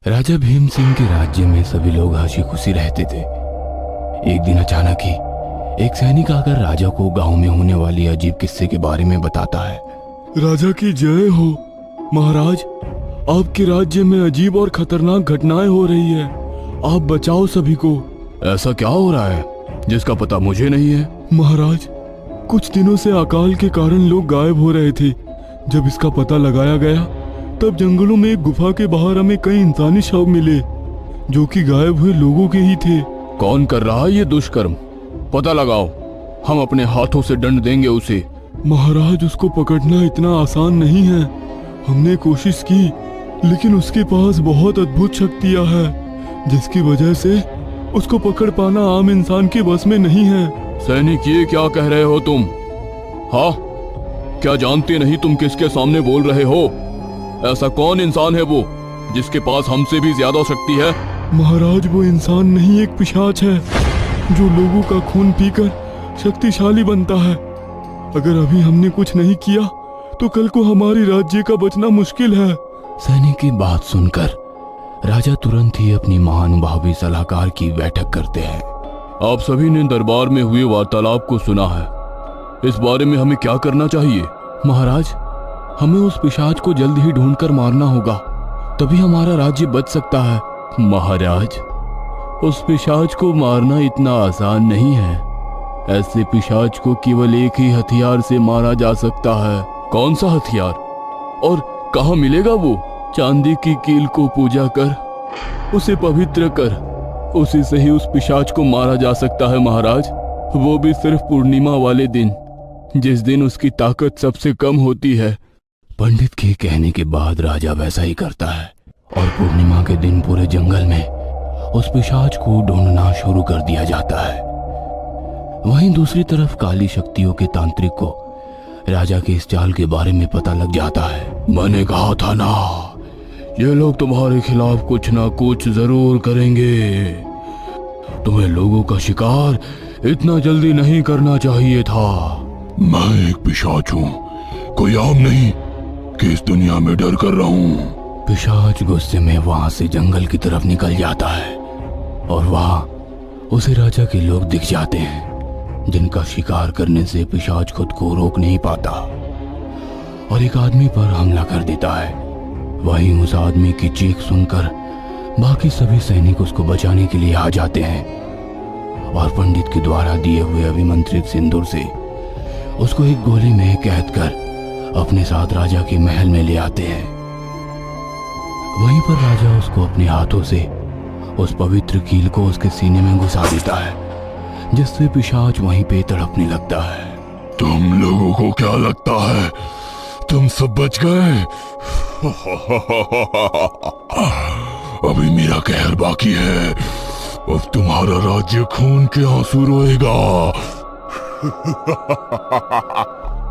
राजा भीम सिंह के राज्य में सभी लोग हंसी खुशी रहते थे। एक दिन अचानक ही एक सैनिक आकर राजा को गांव में होने वाली अजीब किस्से के बारे में बताता है। राजा की जय हो महाराज, आपके राज्य में अजीब और खतरनाक घटनाएं हो रही है, आप बचाओ सभी को। ऐसा क्या हो रहा है जिसका पता मुझे नहीं है? महाराज, कुछ दिनों से अकाल के कारण लोग गायब हो रहे थे। जब इसका पता लगाया गया तब जंगलों में एक गुफा के बाहर हमें कई इंसानी शव मिले जो कि गायब हुए लोगों के ही थे। कौन कर रहा है ये दुष्कर्म? पता लगाओ, हम अपने हाथों से दंड देंगे उसे। महाराज, उसको पकड़ना इतना आसान नहीं है। हमने कोशिश की लेकिन उसके पास बहुत अद्भुत शक्तियां हैं जिसकी वजह से उसको पकड़ पाना आम इंसान के बस में नहीं है। सैनिक, ये क्या कह रहे हो तुम? हाँ, क्या जानते नहीं तुम किसके सामने बोल रहे हो? ऐसा कौन इंसान है वो जिसके पास हमसे भी ज्यादा शक्ति है? महाराज, वो इंसान नहीं, एक पिशाच है जो लोगों का खून पीकर शक्तिशाली बनता है। अगर अभी हमने कुछ नहीं किया तो कल को हमारी राज्य का बचना मुश्किल है। सैनिक की बात सुनकर राजा तुरंत ही अपनी महानुभावी सलाहकार की बैठक करते हैं। आप सभी ने दरबार में हुए वार्तालाप को सुना है, इस बारे में हमें क्या करना चाहिए? महाराज, हमें उस पिशाच को जल्द ही ढूंढकर मारना होगा, तभी हमारा राज्य बच सकता है। महाराज, उस पिशाच को मारना इतना आसान नहीं है। ऐसे पिशाच को केवल एक ही हथियार से मारा जा सकता है। कौन सा हथियार और कहाँ मिलेगा वो? चांदी की कील को पूजा कर, उसे पवित्र कर, उसी से ही उस पिशाच को मारा जा सकता है महाराज। वो भी सिर्फ पूर्णिमा वाले दिन, जिस दिन उसकी ताकत सबसे कम होती है। पंडित के कहने के बाद राजा वैसा ही करता है और पूर्णिमा के दिन पूरे जंगल में उस पिशाच को ढूंढना शुरू कर दिया जाता है। वहीं दूसरी तरफ काली शक्तियों के तांत्रिक को राजा के इस चाल के बारे में पता लग जाता है। मैंने कहा था ना, ये लोग तुम्हारे खिलाफ कुछ ना कुछ जरूर करेंगे। तुम्हें लोगों का शिकार इतना जल्दी नहीं करना चाहिए था। मैं एक पिशाच हूँ, कोई आम नहीं कि इस दुनिया में डर कर रहा हूँ। पिशाच गुस्से में वहां से जंगल की तरफ निकल जाता है और वहां उसे राजा के लोग दिख जाते हैं जिनका शिकार करने से पिशाच खुद को रोक नहीं पाता और एक आदमी पर हमला कर देता है। वहीं उस आदमी की चीख सुनकर बाकी सभी सैनिक उसको बचाने के लिए आ जाते हैं और पंडित के द्वारा दिए हुए अभिमंत्रित सिंदूर से उसको एक गोली में कैद कर अपने साथ राजा के महल में ले आते हैं। वहीं पर राजा उसको अपने हाथों से उस पवित्र कील को उसके सीने में घुसा देता है, जिससे पिशाच वहीं पे तड़पने लगता है। तुम लोगों को क्या लगता है तुम सब बच गए? अभी मेरा कहर बाकी है। अब तुम्हारा राज्य खून के आंसू रोएगा।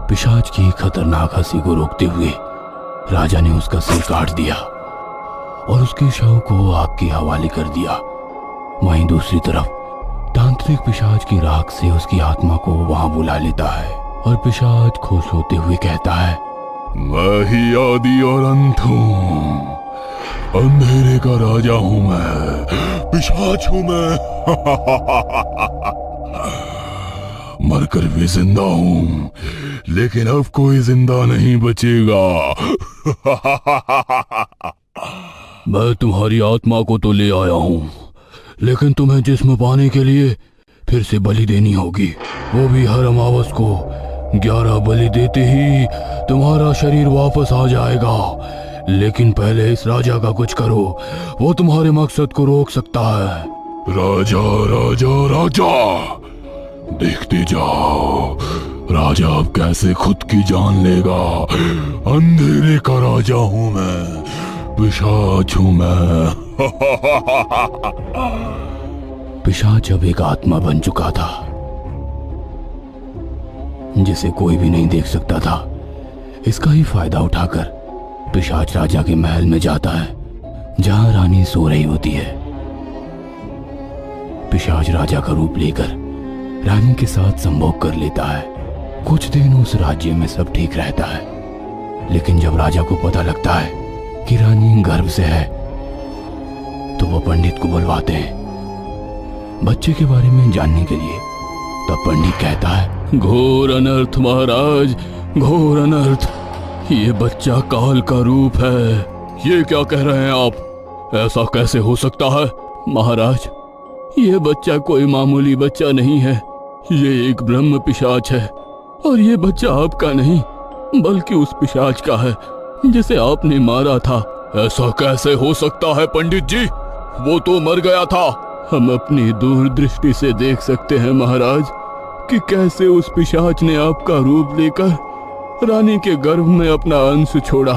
पिशाच की खतरनाक हंसी को रोकते हुए राजा ने उसका सिर काट दिया और उसके शव को आग के हवाले कर दिया। वहीं दूसरी तरफ तांत्रिक पिशाच की राख से उसकी आत्मा को वहां बुला लेता है और पिशाच खुश होते हुए कहता है, मैं ही आदि और अंत हूँ, अंधेरे का राजा हूँ मैं, पिशाच हूँ मैं। मरकर भी जिंदा हूँ, लेकिन अब कोई जिंदा नहीं बचेगा। मैं तुम्हारी आत्मा को तो ले आया हूँ, लेकिन तुम्हें जिस्म पाने के लिए फिर से बलि देनी होगी। वो भी हर अमावस को 11 बलि देते ही तुम्हारा शरीर वापस आ जाएगा। लेकिन पहले इस राजा का कुछ करो, वो तुम्हारे मकसद को रोक सकता है। राजा राजा राजा, देखते जाओ राजा अब कैसे खुद की जान लेगा। अंधेरे का राजा हूँ मैं, पिशाच हूँ मैं। पिशाच अब एक आत्मा बन चुका था जिसे कोई भी नहीं देख सकता था। इसका ही फायदा उठाकर पिशाच राजा के महल में जाता है जहां रानी सो रही होती है। पिशाच राजा का रूप लेकर रानी के साथ संभोग कर लेता है। कुछ दिन उस राज्य में सब ठीक रहता है, लेकिन जब राजा को पता लगता है कि रानी गर्भ से है वो पंडित को बुलवाते हैं बच्चे के बारे में जानने के लिए। तब पंडित कहता है, घोर अनर्थ महाराज, घोर अनर्थ। ये बच्चा काल का रूप है। ये क्या कह रहे हैं आप? ऐसा कैसे हो सकता है? महाराज, ये बच्चा कोई मामूली बच्चा नहीं है। ये एक ब्रह्म पिशाच है और ये बच्चा आपका नहीं बल्कि उस पिशाच का है जिसे आपने मारा था। ऐसा कैसे हो सकता है पंडित जी? वो तो मर गया था। हम अपनी दूरदृष्टि से देख सकते हैं महाराज कि कैसे उस पिशाच ने आपका रूप लेकर रानी के गर्भ में अपना अंश छोड़ा।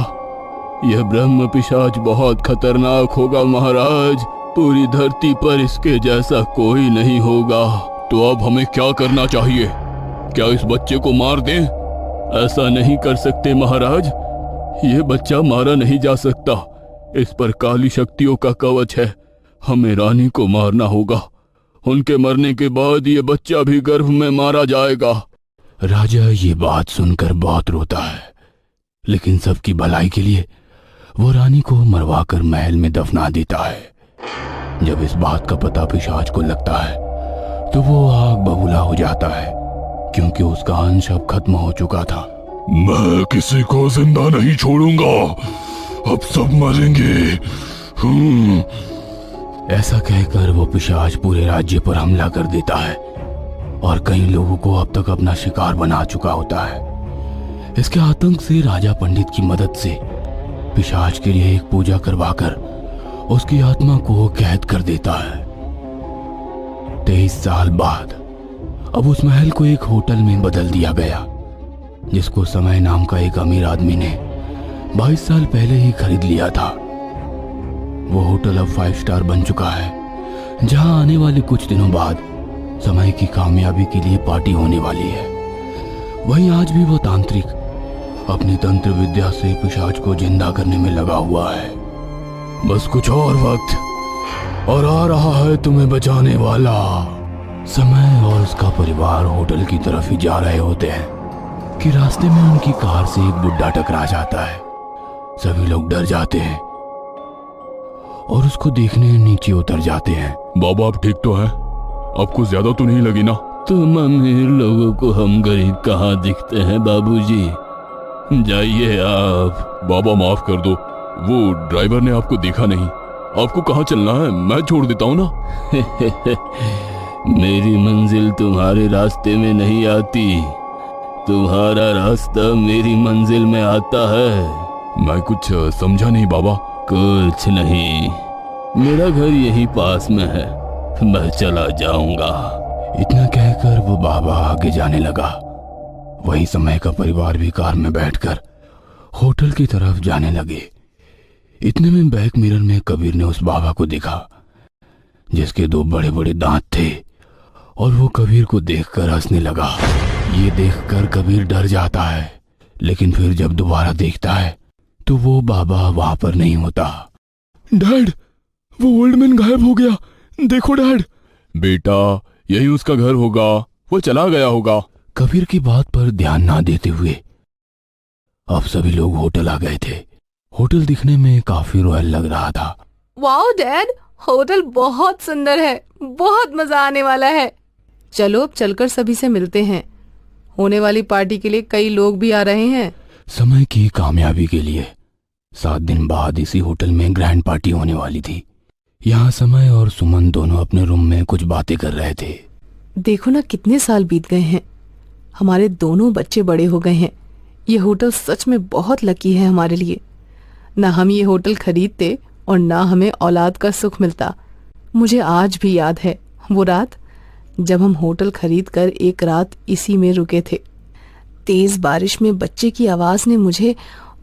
यह ब्रह्म पिशाच बहुत खतरनाक होगा महाराज। पूरी धरती पर इसके जैसा कोई नहीं होगा। तो अब हमें क्या करना चाहिए? क्या इस बच्चे को मार दें? ऐसा नहीं कर सकते महाराज। ये बच्चा मारा नहीं जा सकता। इस पर काली शक्तियों का कवच है। हमें रानी को मारना होगा। उनके मरने के बाद ये बच्चा भी गर्भ में मारा जाएगा। राजा ये बात सुनकर बहुत रोता है, लेकिन सबकी भलाई के लिए वो रानी को मरवाकर महल में दफना देता है। जब इस बात का पता पिशाच को लगता है तो वो आग बबूला हो जाता है, क्योंकि उसका अंश अब खत्म हो चुका था। मैं किसी को जिंदा नहीं छोड़ूंगा। अब सब मरेंगे। ऐसा कहकर वो पिशाच पूरे राज्य पर हमला कर देता है और कई लोगों को अब तक अपना शिकार बना चुका होता है। इसके आतंक से राजा पंडित की मदद से पिशाच के लिए एक पूजा करवाकर उसकी आत्मा को कैद कर देता है। 23 साल बाद अब उस महल को एक होटल में बदल दिया गया, जिसको समय नाम का एक अमीर आदमी ने 22 साल पहले ही खरीद लिया था। वो होटल अब 5 स्टार बन चुका है, जहां आने वाले कुछ दिनों बाद समय की कामयाबी के लिए पार्टी होने वाली है। वहीं आज भी वो तांत्रिक अपनी तंत्र विद्या से पिशाच को जिंदा करने में लगा हुआ है। बस कुछ और वक्त और आ रहा है तुम्हें बचाने वाला। समय और उसका परिवार होटल की तरफ ही जा रहे होते हैं कि रास्ते में उनकी कार से एक बुड्ढा टकरा जाता है। सभी लोग डर जाते हैं और उसको देखने नीचे उतर जाते हैं। बाबा आप ठीक तो हैं? आपको ज्यादा तो नहीं लगी ना? तुम अमीर लोगों को हम गरीब कहाँ दिखते हैं बाबूजी। जाइए आप। बाबा माफ कर दो, वो ड्राइवर ने आपको देखा नहीं। आपको कहाँ चलना है? मैं छोड़ देता हूँ ना। मेरी मंजिल तुम्हारे रास्ते में नहीं आती, तुम्हारा रास्ता मेरी मंजिल में आता है। मैं कुछ समझा नहीं बाबा। कुछ नहीं, मेरा घर यहीं पास में है, मैं चला जाऊंगा। इतना कहकर वो बाबा आगे जाने लगा। वही समय का परिवार भी कार में बैठकर होटल की तरफ जाने लगे। इतने में बैक मिरर में कबीर ने उस बाबा को देखा, जिसके 2 बड़े बड़े दांत थे, और वो कबीर को देखकर हंसने लगा। ये देखकर कबीर डर जाता है, लेकिन फिर जब दोबारा देखता है तो वो बाबा वहां पर नहीं होता। डैड, वो ओल्ड मैन गायब हो गया। देखो डैड। बेटा, यही उसका घर होगा, वो चला गया होगा। कबीर की बात पर ध्यान ना देते हुए अब सभी लोग होटल आ गए थे। होटल दिखने में काफी रॉयल लग रहा था। वाओ डैड, होटल बहुत सुंदर है, बहुत मजा आने वाला है। चलो अब चलकर सभी से मिलते हैं। होने वाली पार्टी के लिए कई लोग भी आ रहे हैं। समय की कामयाबी के लिए 7 दिन बाद इसी होटल में ग्रैंड पार्टी होने वाली थी। यहाँ समय और सुमन दोनों अपने रूम में कुछ बातें कर रहे थे। देखो ना, कितने साल बीत गए हैं, हमारे दोनों बच्चे बड़े हो गए हैं। ये होटल सच में बहुत लकी है हमारे लिए। ना हम ये होटल खरीदते और ना हमें औलाद का सुख मिलता। मुझे आज भी याद है वो रात जब हम होटल खरीद कर एक रात इसी में रुके थे। तेज बारिश में बच्चे की आवाज ने मुझे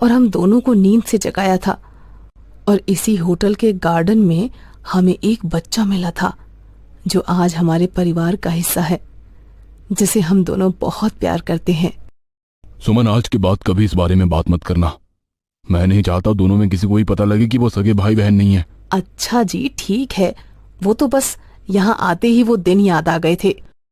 और हम दोनों को नींद से जगाया था, और इसी होटल के गार्डन में हमें एक बच्चा मिला था जो आज हमारे परिवार का हिस्सा है, जिसे हम दोनों बहुत प्यार करते हैं। सुमन, आज के बाद कभी इस बारे में बात मत करना। मैं नहीं चाहता दोनों में किसी को ही पता लगे कि वो सगे भाई बहन नहीं है। अच्छा जी, ठीक है। वो तो बस यहाँ आते ही वो दिन याद आ गए थे।